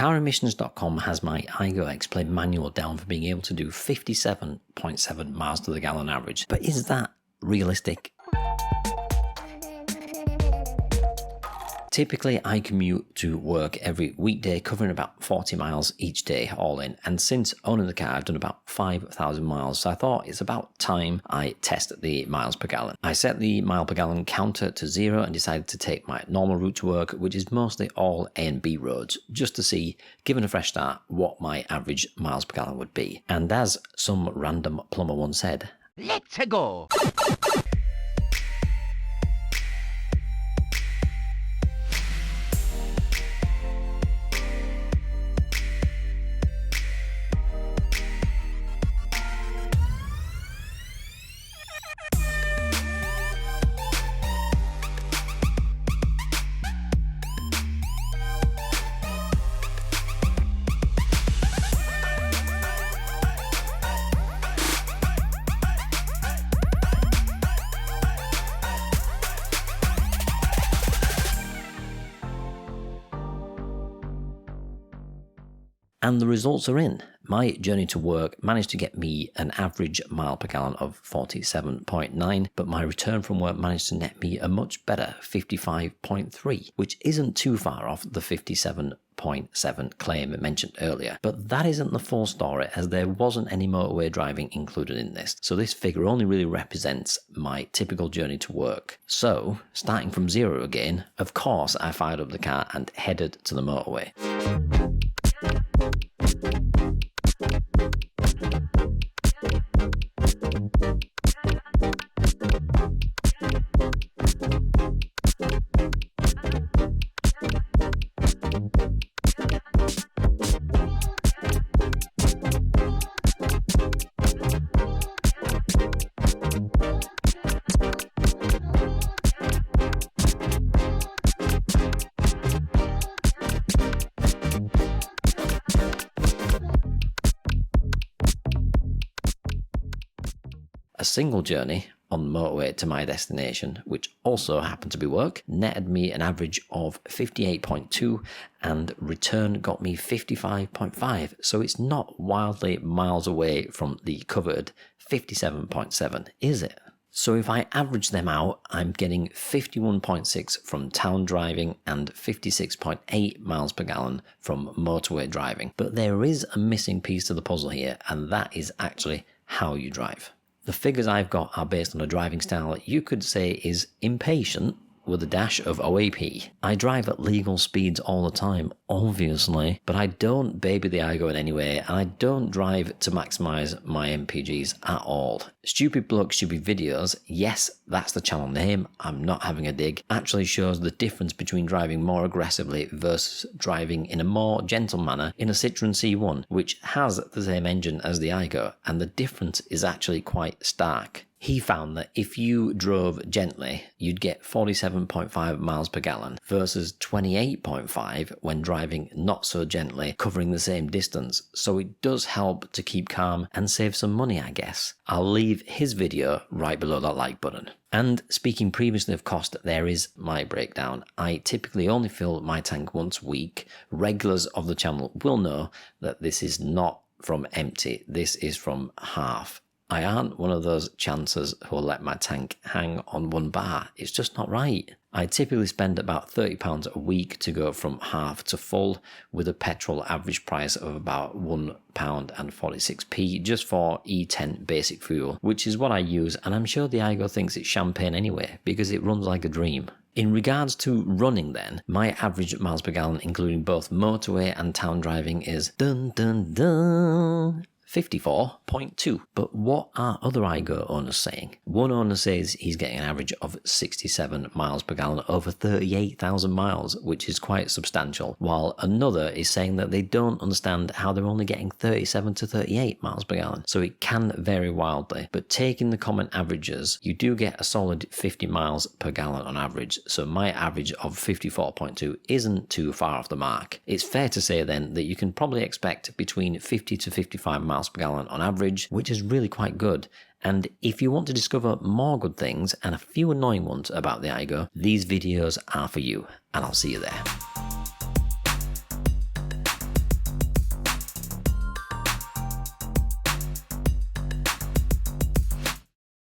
CarEmissions.com has my Aygo X-Plane manual down for being able to do 57.7 miles to the gallon average. But is that realistic? Typically, I commute to work every weekday, covering about 40 miles each day, all in. And since owning the car, I've done about 5,000 miles. So I thought it's about time I test the miles per gallon. I set the mile per gallon counter to 0 and decided to take my normal route to work, which is mostly all A and B roads, just to see, given a fresh start, what my average miles per gallon would be. And as some random plumber once said, let's go! And the results are in. My journey to work managed to get me an average mile per gallon of 47.9, but my return from work managed to net me a much better 55.3, which isn't too far off the 57.7 claim mentioned earlier. But that isn't the full story, as there wasn't any motorway driving included in this. So this figure only really represents my typical journey to work. So, starting from 0 again, of course I fired up the car and headed to the motorway. A single journey on the motorway to my destination, which also happened to be work, netted me an average of 58.2 and return got me 55.5. So it's not wildly miles away from the covered 57.7, is it? So if I average them out, I'm getting 51.6 from town driving and 56.8 miles per gallon from motorway driving. But there is a missing piece to the puzzle here, and that is actually how you drive. The figures I've got are based on a driving style you could say is impatient with a dash of OAP. I drive at legal speeds all the time, obviously, but I don't baby the Aygo in any way, and I don't drive to maximise my MPGs at all. Stupid Bloke, Stupid Videos, yes, that's the channel name, I'm not having a dig, actually shows the difference between driving more aggressively versus driving in a more gentle manner in a Citroen C1, which has the same engine as the Aygo, and the difference is actually quite stark. He found that if you drove gently, you'd get 47.5 miles per gallon versus 28.5 when driving not so gently, covering the same distance. So it does help to keep calm and save some money, I guess. I'll leave his video right below that like button. And speaking previously of cost, there is my breakdown. I typically only fill my tank once a week. Regulars of the channel will know that this is not from empty, this is from half. I aren't one of those chancers who'll let my tank hang on one bar. It's just not right. I typically spend about £30 a week to go from half to full, with a petrol average price of about £1.46 just for E10 basic fuel, which is what I use, and I'm sure the Aygo thinks it's champagne anyway, because it runs like a dream. In regards to running then, my average miles per gallon including both motorway and town driving is 54.2. But what are other Aygo owners saying? One owner says he's getting an average of 67 miles per gallon over 38,000 miles, which is quite substantial, while another is saying that they don't understand how they're only getting 37 to 38 miles per gallon. So it can vary wildly, but taking the common averages, you do get a solid 50 miles per gallon on average. So my average of 54.2 isn't too far off the mark. It's fair to say then that you can probably expect between 50 to 55 miles per gallon on average, which is really quite good. And if you want to discover more good things and a few annoying ones about the Aygo, these videos are for you, and I'll see you there.